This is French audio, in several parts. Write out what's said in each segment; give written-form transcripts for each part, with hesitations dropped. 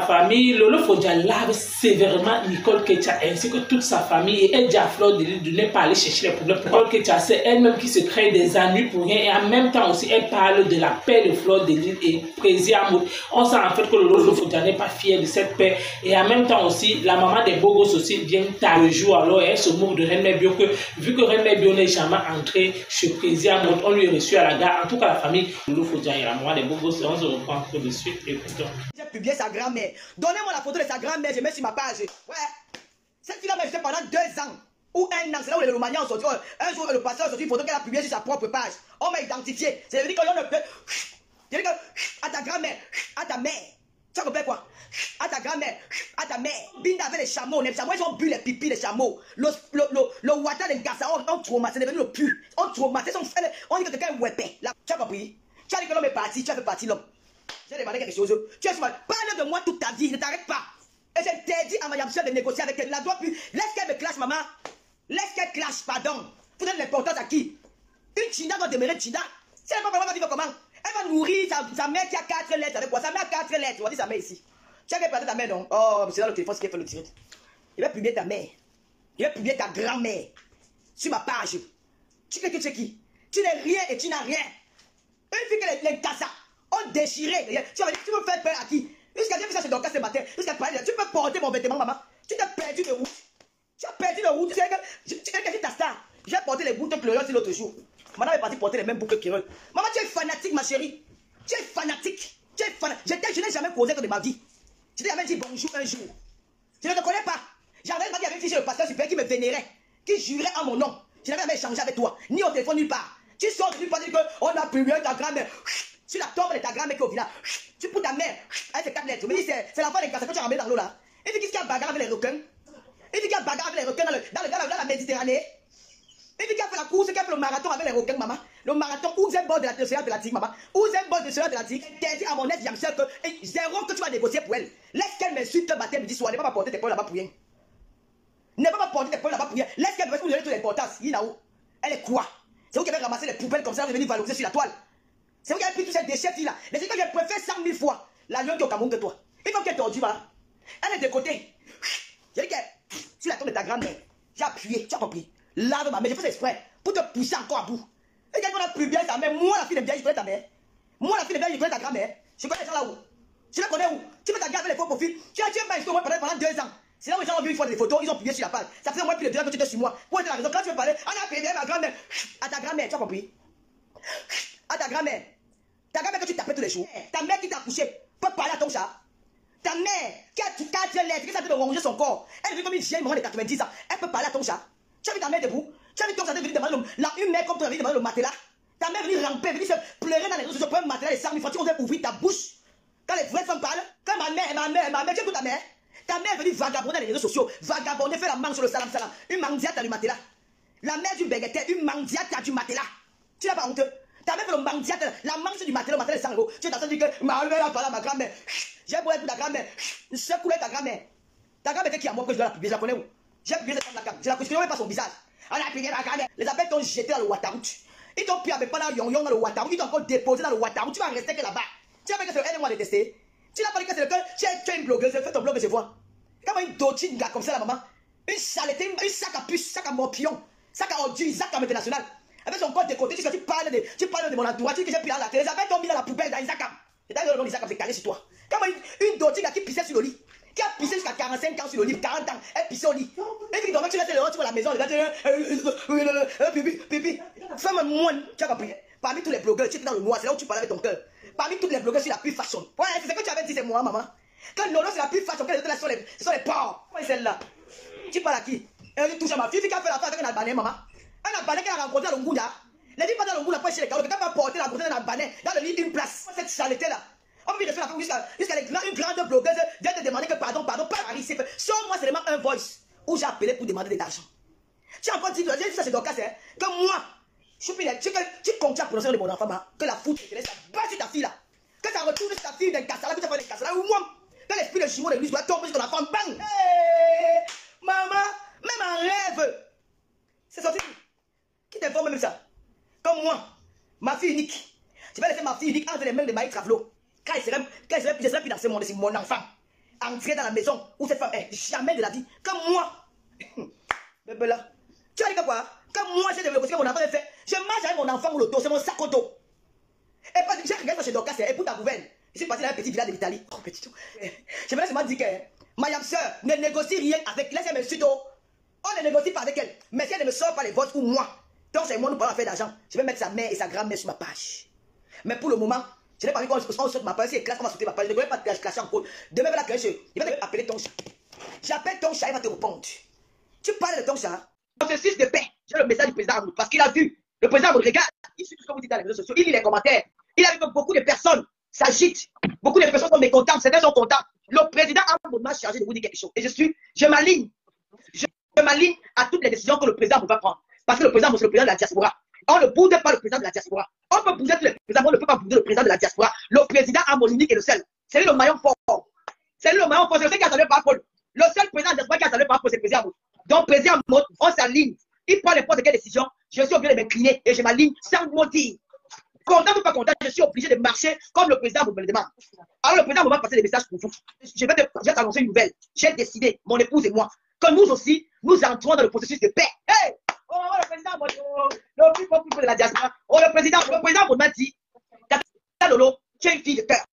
famille, Lolo Fodia lave sévèrement Nicole Ketia ainsi que toute sa famille et aide à Fleur de Lys de ne pas aller chercher les problèmes. Nicole Ketia, c'est elle-même qui se crée des ennuis pour rien et en même temps aussi elle parle de la paix de Fleur de Lys et Prési Amour. On sent en fait que Lolo Fodia n'est pas fier de cette paix et en même temps aussi la maman des beaux gosses aussi vient tard le jour alors et elle se moque de René Bio que vu que René Bio n'est jamais entré chez Prési Amour, on lui est reçu à la gare. En tout cas la famille Lolo Fodia et la maman des beaux gosses, on se reprend tout de suite. Écoutons. J'ai publié sa grand-mère. Donnez-moi la photo de sa grand-mère, je mets sur ma page. Ouais. Cette fille-là m'a fait pendant 2 ans. Ou 1 an. C'est là où les Romaniens ont sorti. Un jour, le pasteur a sorti une photo qu'elle a publiée sur sa propre page. On m'a identifié. C'est-à-dire qu'on ne peut. C'est-à-dire que à ta grand-mère, à ta mère. Tu as compris quoi? À ta grand-mère, à ta mère. Binda avec les chameaux. Les chameaux, ils ont bu les pipis des chameaux. Le water des gars, on traumatisé. C'est devenu le pu. On traumatisé. On dit que quelqu'un est wépé. Tu as compris? Tu as dit que l'homme est parti. Tu as fait partie l'homme. J'ai demandé quelque chose. Tu as dit, parle de moi toute ta vie, ne t'arrête pas. Et j'ai interdit à Mme Soeur de négocier avec elle. La doit plus. Laisse qu'elle me clash, maman. Laisse qu'elle clash, pardon. Vous donnez l'importance à qui? Une China doit demeurer China. Si elle ne va pas vivre comment? Elle va nourrir sa mère qui a 4 lettres. Avec quoi? Sa mère a 4 lettres. On va dire sa mère ici. Tu as regardé ta mère, non? Oh, c'est là le téléphone, c'est qui fait le direct. Il va publier ta mère. Il va publier ta grand-mère. Sur ma page. Tu sais qui? Tu n'es rien et tu n'as rien. Une fille que les cassas. On déchirait. Tu veux faire peur à qui? Jusqu'à dire que ça c'est Dorcas ce matin. Jusqu'à parler. Tu peux porter mon vêtement, maman. Tu t'es perdu de route. Tu as perdu de route. Tu sais que ta star. J'ai porté les boucles Cloriol l'autre jour. Maintenant, elle est partie porter les mêmes boucles Cloriol. Maman, tu es fanatique, ma chérie. Tu es fanatique. Tu es fanatique. Je n'ai jamais causé que de ma vie. Je t'ai jamais dit bonjour un jour. Je ne te connais pas. J'avais pas dit avec le pasteur super qui me vénérait, qui jurait en mon nom. Je n'avais jamais échangé avec toi, ni au téléphone, nulle part. Tu sors de nulle part, tu dis qu'on a publié ta grand-mère. Sur la tombe de ta grand-mère qui est au village, tu pousses ta mère avec ses 4 lettres. Tu me dis, c'est l'enfant des cassés que tu as ramené dans l'eau là. Et tu dis qu'il y a bagarre avec les requins. Et tu dis qu'il y a bagarre avec les requins dans la Méditerranée. Et tu dis qu'il a fait la course, qu'il a fait le marathon avec les requins, maman. Le marathon, où c'est le bord de l'océan Atlantique, maman. Où c'est le bord de l'océan Atlantique. T'as dit à mon ex-yamseur que 0 que tu vas négocier pour elle. Laisse qu'elle m'insulte le matin, me dit soir, ne va pas porter tes poils là-bas pour rien. Ne va pas porter tes poils là-bas pour rien. Laisse qu'elle me donne toute l'importance. Il est là-haut. Elle est quoi? C'est vous qui avez ramassé les poubelles comme ça, vous venez valoriser sur la toile. C'est vous qui avez pris tous ces déchets là. Les gens que je préfère 100 000 fois la lionne qui est au Cameroun que toi. Il faut qu'elle est tordue, voilà. Elle est de côté. J'ai dit que sur la tombe de ta grand-mère, j'ai appuyé, tu as compris. Lave ma mère, j'ai fait exprès pour te pousser encore à bout. Et quand on a plus bien ta mère, moi la fille de bien, je connais ta mère. Moi la fille de bien, je connais ta grand-mère. Je connais les gens là où. Je les connais où. Tu fais ta garde avec les faux profils. Tu as pas histoire pendant 2 ans. C'est là où les gens ont vu une fois des photos, ils ont publié sur la page. Ça fait au moins plus de 2 ans que tu étais sur moi. Pour être la raison, quand tu veux parler, on a payé ma grand-mère. À ta grand-mère, tu as compris. À ta grand-mère. Ta grand-mère que tu tapais tous les jours. Ta mère qui t'a couché peut parler à ton chat. Ta mère qui a 4 lettres, qui s'est de ronger son corps. Elle vit comme une vieille maman de 90 ans. Elle peut parler à ton chat. Tu as vu ta mère debout? Tu as vu ton chat venir demander une mère comme toi venir demander le matelas? Ta mère venir ramper, venir se pleurer dans les réseaux sociaux pour un matelas de 100 000 francs. Tu osais ouvrir ta bouche. Quand les vraies femmes parlent, quand ma mère, tu écoutes ta mère? Ta mère venir vagabonder dans les réseaux sociaux. Vagabonder, faire la manche sur le salam. Une mandiate du matelas. La mère du bégueté, une mandiate du matelas. Tu n'as pas honte? Ta mère fait le mandiate, la manche du matelas, le matelas de 100 €. Tu es en train de dire que ma mère a parlé à ma grand-mère. J'ai beau être ta grand-mère. Je coulé ta grand-mère. Ta grand-mère était qui à moi que je dois la publier, je la connais où? J'ai publié cette femme-là. Je la connais même pas son visage. On a publié ta grand-mère. Les appels t'ont jeté dans le Ouattaraout. Ils t'ont pris avec pas dans le yon dans le Ouattaraout. Ils t'ont encore déposé dans le Ouattaraout. Tu vas rester que là-bas. Tu as pas dit que c'est elle moi détester. Tu n'as pas dit que c'est le cœur. Tu es une blogueuse. Fais ton blog, je vois. Comment une dotine gars comme ça, la maman? Une saleté, une sac à puce, sac à morpion, sac à ordures, sac à international. Avec son corps de côté, tu parles de mon entourage, tu dis que j'ai pris dans la télé. Les appels t'ont mis dans la poubelle, dans Isaac. Et t'as dit le nom d'Isaac, c'est calé sur toi. Comment une dotine qui pissait sur le lit, qui a pissé jusqu'à 45 ans sur le lit, 40 ans, elle pissait au lit. Et puis, tu laisses le rang, tu vas à la maison, pipi. Fais-moi moine, tu as compris. Parmi tous les blogueurs, tu étais dans le noir, c'est là où tu parles avec ton cœur. Parmi tous les blogueurs, c'est la plus fashion. Ouais, c'est ce que tu avais dit, c'est moi, maman. Quand Nono, c'est la plus fashion, ce sont les porcs. Comment est celle-là? Tu parles à qui? Elle touche à ma fille qui a fait l'affaire avec un Albanais, maman. Un Albanais qui a rencontré à Longunda. Les filles pas dans Longunda pour chez les carottes. Quelqu'un va porter la bouteille d'un Albanais dans le lit d'une place. Cette saleté-là. On peut faire l'affaire jusqu'à une grande blogueuse vient te demander que pardon, pas Paris. Sauf moi seulement un voice où j'ai appelé pour demander de l'argent. Tu as encore dit, j'ai dit ça c'est Dorcas, hein, que moi, tu continues à prononcer de mon enfant, que la foudre te laisse battre sur ta fille là. Que ça retourne sur ta fille d'un cassala, que tu as fait des cassala, ou moi, que l'esprit de jumeau de lui doit tomber sur ton enfant, bang! Hey, maman, même en rêve, c'est sorti. Qui t'informe même ça? Comme moi, ma fille unique. Tu vas laisser ma fille unique entre les mains de Maï Travelo. Quand elle serait plus dans ce monde, c'est mon enfant. entrer dans la maison où cette femme est. Jamais de la vie. Comme moi. Bébé là. Tu as dit que quoi? Comme moi, j'ai développé ce que mon enfant a fait. Je marche avec mon enfant ou le dos, c'est mon sac au dos. Et pas j'ai regardé chez Dorcas, et pour ta gouverne. Je suis parti dans un petit village de l'Italie. Oh, petit tout. Je me laisse seulement dire que Mayam sœur ne négocie rien avec. Laisse-elle me suivre. On ne négocie pas avec elle. Mais si elle ne me sort pas les votes ou moi, donc c'est moi nous parlons à faire d'argent. Je vais mettre sa mère et sa grand-mère sur ma page. Mais pour le moment, je n'ai pas envie qu'on saute ma page. Si elle classe, on va sauter ma page. Je ne vais pas te clasher en code. Demain, la clasher. Il va appeler ton chat. J'appelle ton chat, il va te répondre. Tu parles de ton chat. Processus de paix. J'ai le message du président Amoud parce qu'il a vu. Le président Amoud regarde. Il suit tout ce que vous dites dans les réseaux sociaux. Il lit les commentaires. Il a vu que beaucoup de personnes s'agitent. Beaucoup de personnes sont mécontentes. Certains sont contents. Le président Amoud m'a chargé de vous dire quelque chose. Et je m'aligne. Je m'aligne à toutes les décisions que le président Amoud va prendre. Parce que le président Amoud, c'est le président de la diaspora. On ne boude pas le président de la diaspora. On peut bouder tous les présidents, mais on ne peut pas bouder le président de la diaspora. Le président Amoud unique est le seul. C'est lui le maillon fort. C'est lui le maillon fort. C'est celui qui a salué par Paul. Le seul président de la diaspora qui a salué par Paul, c'est le président Amoud. Donc, président Amoud, on s'aligne. Il prend n'importe quelle décision. Je suis obligé de m'incliner et je m'aligne sans maudire. Content ou pas content, je suis obligé de marcher comme le président me le demande. Alors, le président va passer des messages pour vous. Je vais t'annoncer une nouvelle. J'ai décidé, mon épouse et moi, que nous aussi, nous entrons dans le processus de paix. Hey! Oh, le président, le plus populaire de la diaspora. Oh, le président m'a dit, Tata Lolo, tu es une fille de cœur.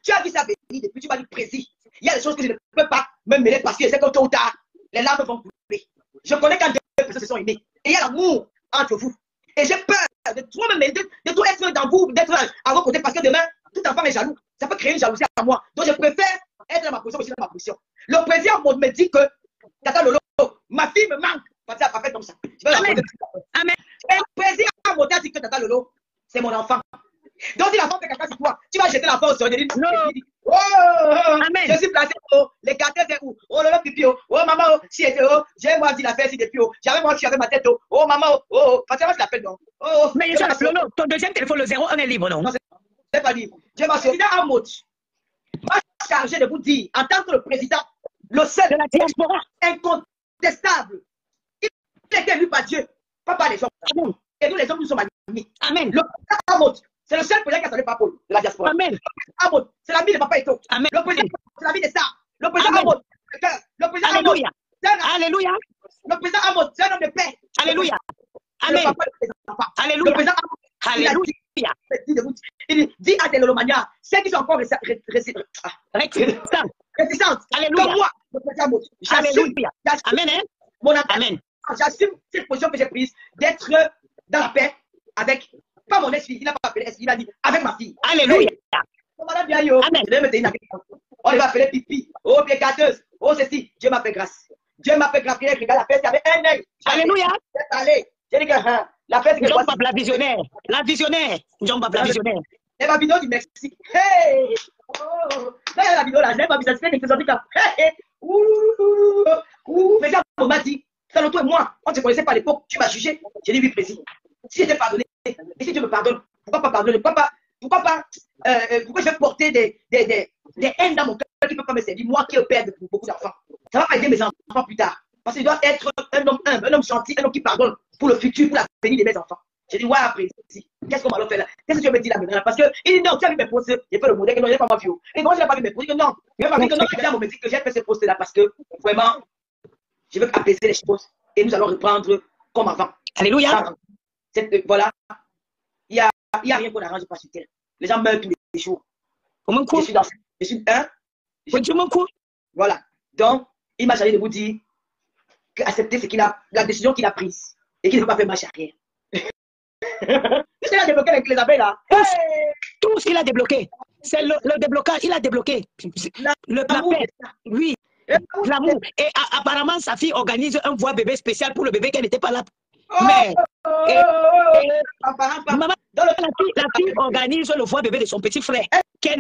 Tu as vu ça venir depuis, tu m'as dit précis. Il y a des choses que je ne peux pas me mêler parce que je sais que tôt ou tard, les larmes vont couler. Je connais quand deux personnes se sont aimées. Et il y a l'amour entre vous. Et j'ai peur de trop me mêler, de tout être dans vous, d'être à vos côtés, parce que demain, tout enfant est jaloux. Ça peut créer une jalousie à moi. Donc je préfère être dans ma position aussi dans ma position. Le président me dit que, Tata Lolo, ma fille me manque. Parce qu'elle n'a pas fait comme ça. Amen. Amen. Et le président m'a dit que Tata Lolo, c'est mon enfant. Donc si l'enfant fait caca sur toi, tu vas jeter l'enfant au sol et dire, non. Oh, Amen. Je suis placé, oh, les cartels c'est où? Oh, le pipi, oh, maman, oh, si était, oh, j'ai moi dit la faire si depuis, oh, j'avais moi qui avait ma tête, oh, maman, oh, parce que moi je l'appelle, non. Oh, mais Lolo, ton deuxième téléphone, le 01 est libre, non? Non, c'est pas libre. Je m'assure. Le président Amoud m'a chargé de vous dire, en tant que le président, le seul de la diaspora incontestable, il est élu par Dieu, pas par les hommes. Amen. Et nous, les hommes, nous sommes amis. Amen. Le président Amoud, c'est le seul président qui a salué par Paul de la diaspora. Amen. Amoud, c'est l'ami de Papa Eto. Amen. Le président, c'est l'ami de ça. Le président Amoud, le président Amoud, Alléluia. le président Amoud, c'est un homme de paix. Alléluia. Amen. Alléluia. Le président Amoud, alléluia. Il dit à des Lolomania, ceux qui sont encore résistants. Alléluia. Comme moi, le président Amoud, j'assume. Amen. Amen. J'assume cette position que j'ai prise d'être dans la paix avec, pas mon ex-fille, il n'a pas appelé ex-fille, il a dit avec ma fille. Alléluia. Madame Biayo, on va appeler pipi, oh pécateuse, oh ceci, Dieu m'a fait grâce. Dieu m'a fait grâce, il regarde la paix, il y avait un œil. Alléluia. Allez, j'ai dit que la paix, c'est que John Papa, la visionnaire. La visionnaire. John Papa, la visionnaire. Et ma vidéo du Mexique. Hey! Oh! Là, la vidéo là, je n'ai pas vu ça, c'est que ça dit comme. Hey! Ouh! Mais on m'a dit, Saloto et moi, on ne se connaissait pas à l'époque, tu m'as jugé. J'ai dit oui, précis. Si j'étais pardonné, et si Dieu me pardonne, pourquoi pas pardonner? Pourquoi je vais porter des haines dans mon cœur qui ne peuvent pas me servir? Moi qui ai père de beaucoup d'enfants. Ça va pas aider mes enfants plus tard. Parce que je dois être un homme humble, un homme gentil, un homme qui pardonne pour le futur, pour l'avenir de mes enfants. J'ai dit, ouais, après, qu'est-ce qu'on va leur faire là? Qu'est-ce que tu veux me dire là maintenant? Parce qu'il dit, non, tu as vu mes posts, j'ai fait le modèle, non, je n'ai pas vu. Et non, je n'ai pas vu mes posts, non, je n'ai pas vu, non, je vais me dire que j'ai fait ces posts là parce que vraiment, je veux apaiser les choses et nous allons reprendre comme avant. Alléluia. Voilà, il n'y a rien qu'on arrange pas sur terre. Les gens meurent tous les jours. Comment quoi? Je suis un. Voilà. Donc, il m'a chargé de vous dire qu'accepter la décision qu'il a prise et qu'il ne veut pas faire marche arrière. Qu'est-ce qu'il a débloqué avec les abeilles là? Tout ce qu'il a débloqué. C'est le déblocage. Il a débloqué. La paix. Oui. L'amour. Et apparemment, sa fille organise un voix bébé spécial pour le bébé qu'elle n'était pas là. Mais maman, la fille organise le voix bébé de son petit frère. Tout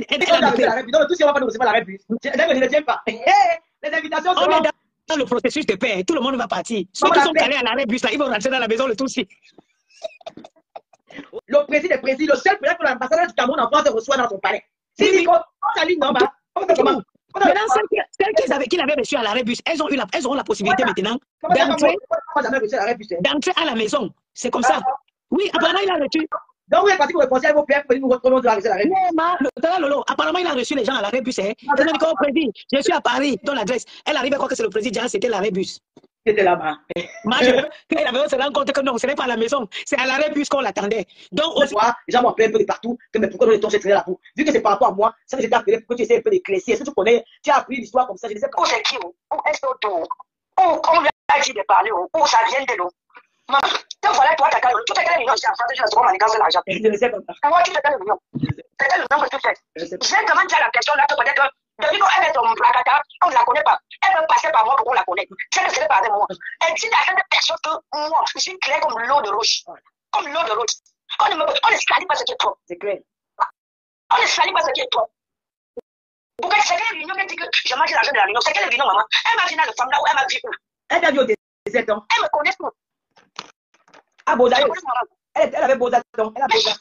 si on va pas nous recevoir la réponse. Je ne tiens pas. Les invitations sont. On est dans le processus de paix. Tout le monde va partir. Ceux qui sont calés à l'arrêt bus là, ils vont rentrer dans la maison le tout aussi. Le président, le seul président que l'ambassadeur du Cameroun en France reçoit dans son palais. Si dit qu'on s'aligne, non, comment? Maintenant, celles qu'ils avaient reçues à l'arrêt bus, elles auront la possibilité maintenant d'entrer à la maison. C'est comme ça. Oui, apparemment, il a reçu. Donc, vous êtes parti pour le conseil, vos pères, vous retrouvez de la reine. Non, Lolo, apparemment, il a reçu les gens à l'arrêt bus. Hein. Il a dit qu'au président, je suis à Paris, dans l'adresse. Elle arrive à croire que c'est le président, c'était l'arrêt bus. C'était là-bas. Moi, elle avait se rendre compte que non, ce n'est pas à la maison, c'est à l'arrêt bus qu'on l'attendait. Donc, aussi, les gens m'ont appelé un peu de partout, que mais pourquoi ton traîné là-pour? Vu que c'est par rapport à moi, ça que j'étais appelé pour que tu essaies un peu d'éclaircir. Est-ce que tu connais, tu as appris l'histoire comme ça, je ne sais pas. Où c'est qui, où est-ce que on lui a dit de parler, où ça vient de l'eau. Donc voilà, toi, tu as quelle réunion ici en France, tu as trouvé manigancé l'argent. Je ne sais pas. Moi, tu fais quelle réunion? C'est quelle réunion que tu fais? J'ai demandé à la personne là, peut-être que depuis qu'elle est dans mon placard, on ne la connaît pas. Elle peut passer par moi pour qu'on la connaisse. C'est que c'est pas avec moi. Elle dit à cette personne que moi, je suis clair comme l'eau de roche. Comme l'eau de roche. On ne salit pas ce qui est trop. C'est clair. On ne salit pas ce qui est trop. Pourquoi c'est quelle réunion qu'elle dit que je mange l'argent de la réunion? C'est quelle réunion, maman? Elle m'a vu dans le femme là où elle m'a vu où? Elle t'a vu au 17 ans. Elle me connaît tout. Ah, Bozaïo. Elle avait Bozaïo. Elle a Bozaïo.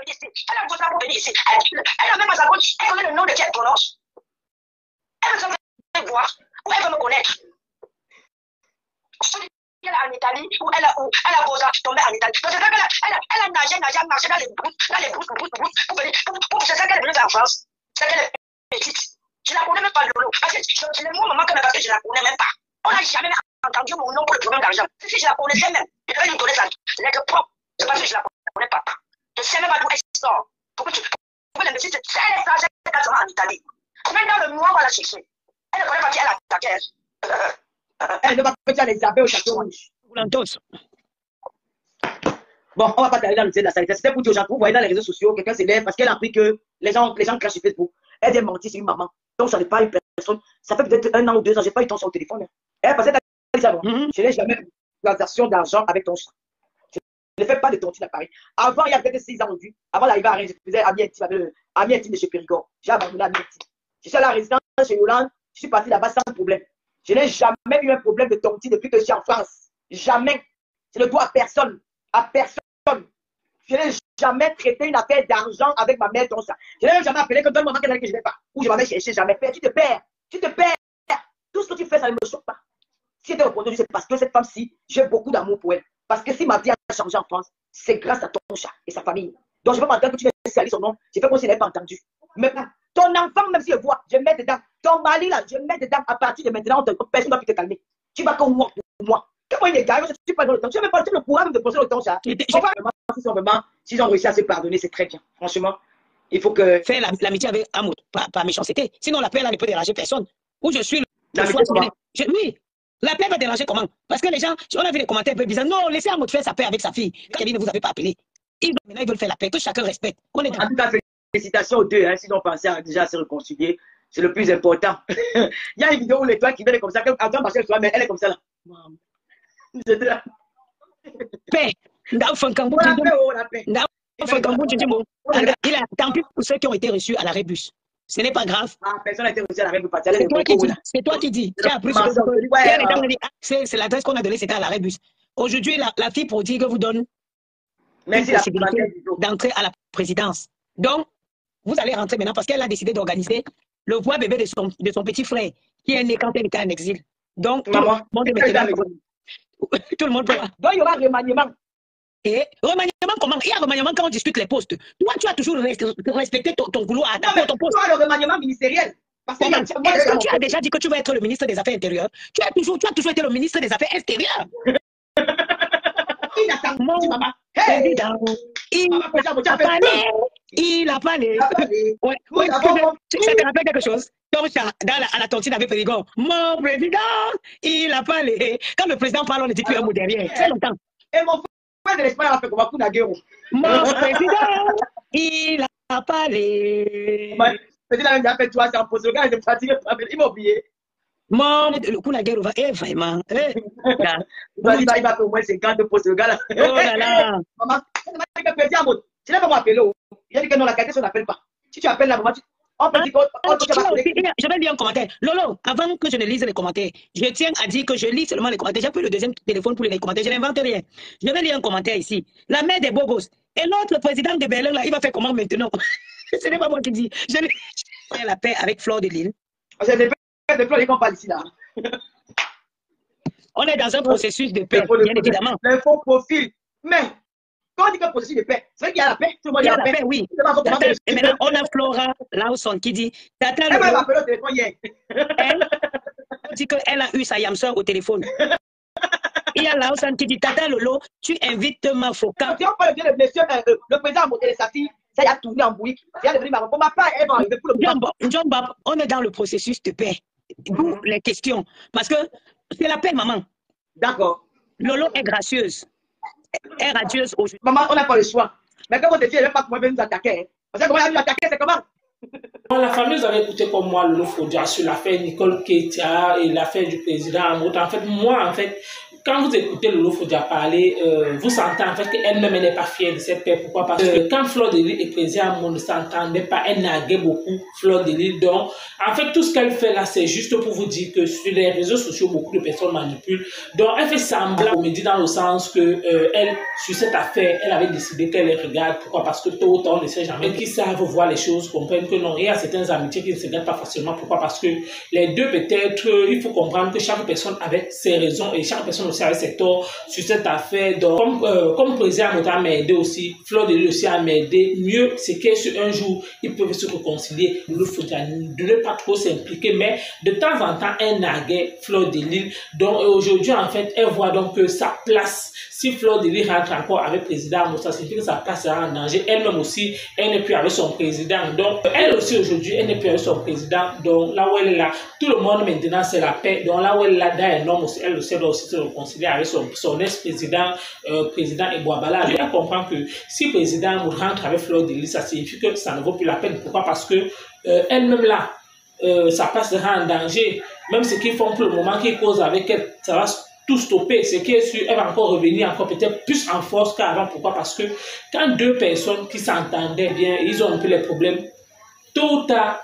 Elle a Bozaïo pour venir ici. Elle a même à sa bouche. Elle connaît le nom de qui elle prononce. Elle veut me voir ou elle veut me connaître. Elle est en Italie ou elle a Boza tombé en Italie. Parce qu'elle a nagé, marché dans les brousses, pour c'est ça qu'elle est venue en France. C'est qu'elle est petite. Je ne la connais même pas, Lolo. Parce que c'est le mot maman que parce que je ne la connais même pas. On n'a jamais entendu mon nom pour le problème d'argent. Si je la connaissais même, je vais lui donner ça. C'est que propre. C'est parce que je ne la connais pas. Je ne sais même pas d'où elle sort. Pourquoi l'imbécile se tient l'argent en Italie? Maintenant, le noir va la chercher. Elle ne connaît pas qui elle a attaqué. Elle ne va pas faire les abeilles au château rouge. Bon, on va pas aller dans le de la sanité. C'était pour dire aux gens, vous voyez dans les réseaux sociaux, quelqu'un s'élève parce qu'elle a appris que les gens crachent sur Facebook. Elle vient mentir, c'est une maman. Donc, ça n'est pas une personne. Ça fait peut-être 1 an ou 2 ans, je n'ai pas eu ton son au téléphone. Elle passait à ça, je n'ai jamais eu une transaction d'argent avec ton chat. Je ne fais pas de tontine à Paris. Avant, il y a peut-être 6 ans au début. Avant d'arriver à Rennes, je faisais ami intime de chez Périgord. J'ai abandonné ami intime. Je suis à la résidence chez Yolande. Je suis parti là-bas sans problème. Je n'ai jamais eu un problème de tontine depuis que je suis en France. Jamais. Je ne dois à personne. À personne. Je n'ai jamais traité une affaire d'argent avec ma mère, ton ça. Je n'ai jamais appelé que donne-moi quelqu'un que je ne vais pas. Ou je m'avais cherché, jamais fait. Tu te perds. Tu te perds. Tout ce que tu fais, ça ne me choque pas. Si tu es reconnu, c'est parce que cette femme-ci, j'ai beaucoup d'amour pour elle. Parce que si ma vie a changé en France, c'est grâce à ton chat et sa famille. Donc je ne peux pas entendre que tu veux salir son nom. Je fais comme si je n'avais pas entendu. Mais ton enfant, même si je vois, je mets dedans. Ton mari, là, je mets dedans. À partir de maintenant, personne ne doit plus te calmer. Tu vas comme moi pour moi. Comment il est gars, je ne suis pas dans le temps. Tu n'as même pas le courage de poser le temps, ça. S'ils ont réussi à se pardonner, c'est très bien. Franchement, il faut que. Faire l'amitié avec amour, pas méchanceté. Sinon, la paix, là, ne peut déranger personne. Où je suis oui. La paix va déranger comment? Parce que les gens, on a vu les commentaires un peu bizarres. Non, laissez Amour faire sa paix avec sa fille. Quand il dit, ne vous avez pas appelé. Maintenant, ils veulent faire la paix. Que chacun respecte. En tout cas, félicitations aux deux. Hein, s'ils ont pensé à déjà se réconcilier, c'est le plus important. Il y a une vidéo où l'étoile qui vient comme ça. Attends, parce qu'elle mais elle est comme ça là. Paix. Tant pis pour ceux qui ont été reçus à la Rébus. Ce n'est pas grave. Personne n'a été reçu à la Rébus. C'est toi qui dis. C'est l'adresse qu'on a donnée, c'était à la Rébus. Aujourd'hui, la fille prodigue vous donne une possibilité d'entrer à la présidence. Donc, vous allez rentrer maintenant parce qu'elle a décidé d'organiser le voix bébé de son petit frère qui est né quand elle était en exil. Donc, tout le monde peut. Donc, il y aura remaniement. Et remaniement comment? Il y a remaniement quand on discute les postes. Toi, tu as toujours respecté ton boulot à ton poste. Toi, le remaniement ministériel. Parce que tu as déjà dit que tu vas être le ministre des Affaires intérieures. Tu as toujours été le ministre des Affaires extérieures. Il a parlé. Tu te rappelles quelque chose? À la tontine avec Périgord. Mon président, il a parlé. Quand le président parle, on ne dit plus un mot derrière. Très longtemps. Et mon frère de l'Espagne a fait comme un coup d'Aguero. Mon président, il a parlé. Petit la même fait toi, c'est en pose. Le gars, il est fatigué. Il m'a oublié. Le coup d'Aguero va. Vraiment. Il va faire au moins 50 postes. Le gars là. Oh là là. Maman, tu n'as pas appelé. Il a dit que non, la qualité, on n'appelle pas. Si tu appelles la maman, je vais lire un commentaire. Lolo, avant que je ne lise les commentaires, je tiens à dire que je lis seulement les commentaires. J'ai pris le deuxième téléphone pour lire les commentaires. Je n'invente rien. Je vais lire un commentaire ici. La mère des beaux gosses. Et l'autre président de Berlin, là, il va faire comment maintenant? Ce n'est pas moi qui dis. Je vais faire la paix avec Fleur de Lille. C'est des paix de Fleur qu'on parle ici, là. On est dans un processus de paix, bien évidemment. Les faux profils. Mais, Quand on dit que processus de paix, c'est vrai qu'il y a la paix. Tout le monde Il y a la paix, oui. Et maintenant, on a Flora Lawson qui dit Tata elle m'a appelé au téléphone hier. Elle dit qu'elle a eu sa yamseur au téléphone. Il y a Lawson qui dit Tata Lolo, tu invites ma foca. Si on parle bien de monsieur, le président a monté sa fille, ça y a tourné en bouillie. Il y a devenu marron. Pour ma part, elle va arriver pour le moment. John Bob, on est dans le processus de paix. D'où les questions. Parce que c'est la paix, maman. D'accord. Lolo est gracieuse. Elle est radieuse aujourd'hui. Maman, on n'a pas le choix. Mais quand votre fille, elle ne veut pas comment nous attaquer. Parce que comment elle nous attaquer, c'est comment? La famille, vous avez écouté comme moi Lolo Fodia sur l'affaire Nicole Ketia et l'affaire du président Amout. En fait, moi, quand vous écoutez Lolo Fodia parler, vous sentez en fait qu'elle-même n'est pas fière de cette paix. Pourquoi? Parce que quand Fleur de Lys et président Amout ne s'entendaient pas, elle naguait beaucoup Fleur de Lys. Donc, en fait, tout ce qu'elle fait là, c'est juste pour vous dire que sur les réseaux sociaux, beaucoup de personnes manipulent. Donc, elle fait semblant me dit dans le sens que elle, sur cette affaire, elle avait décidé qu'elle les regarde. Pourquoi? Parce que tôt ou tard, on ne sait jamais. Qui savent voir les choses, comprennent que non. Il y a certaines amitiés qui ne se gardent pas facilement. Pourquoi? Parce que les deux, peut-être, il faut comprendre que chaque personne avait ses raisons et chaque personne aussi avait ses torts sur cette affaire. Donc, comme président Amout m'a aidé aussi, Fleur de Lys aussi a m'aidé. Mieux, c'est qu'un jour, ils peuvent se réconcilier. Il faut de ne pas trop s'impliquer, mais de temps en temps, elle naguait Fleur de Lys. Donc, aujourd'hui, en fait, elle voit donc que sa place, si Fleur de Lys rentre encore avec le président Amout, ça signifie que sa place sera en danger. Elle-même aussi, elle n'est plus avec son président. Donc, elle aussi, aujourd'hui, elle n'est plus avec son président. Donc, là où elle est là, tout le monde maintenant, c'est la paix. Donc, là où elle est là, dans un homme aussi, elle aussi doit aussi se réconcilier avec son ex-président, président Ebouabala. Elle comprend que si le président Amout rentre avec Fleur de Lys, ça signifie que ça ne vaut plus la peine. Pourquoi? Parce que elle-même là, sa place sera en danger. Même ce qu'ils font pour le moment, qu'ils causent avec elle, ça va tout stopper. C'est qu'elle va encore revenir encore peut-être plus en force qu'avant. Pourquoi? Parce que quand deux personnes qui s'entendaient bien, ils ont un peu les problèmes, tôt ou tard,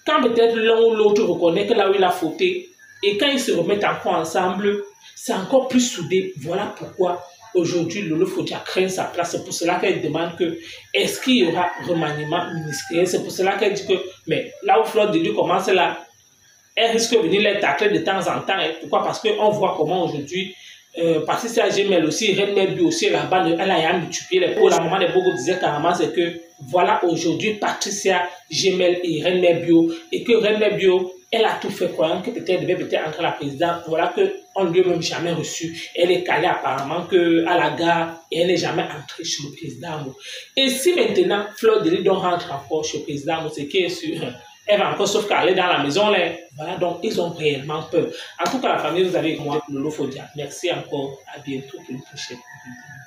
quand peut-être l'un ou l'autre reconnaît que là où il a fauté, et quand ils se remettent encore ensemble, c'est encore plus soudé. Voilà pourquoi aujourd'hui Lolo Fodia craint sa place. C'est pour cela qu'elle demande que est-ce qu'il y aura remaniement ministériel. C'est pour cela qu'elle dit que, mais là où Fleur de Lys commence là, elle risque de venir les tacler de temps en temps. Pourquoi? Parce qu'on voit comment aujourd'hui, Patricia Gemel aussi, Reine Mère aussi, là-bas, elle a multiplié les pots. La maman de Bogo disait carrément, c'est que voilà aujourd'hui Patricia Gemel et Reine Mère et que Reine Mère elle a tout fait croyant que peut-être devait peut-être entrer la présidente. Voilà qu'on ne lui a même jamais reçu. Elle est calée apparemment à la gare et elle n'est jamais entrée chez le président. Et si maintenant Fleur de Lys rentre encore chez le président, c'est qui est sûr, elle va encore sauf qu'elle est dans la maison là. Voilà, donc ils ont réellement peur. En tout cas, la famille, vous avez moi, Lolo Fodia. Merci encore. À bientôt pour une prochaine vidéo.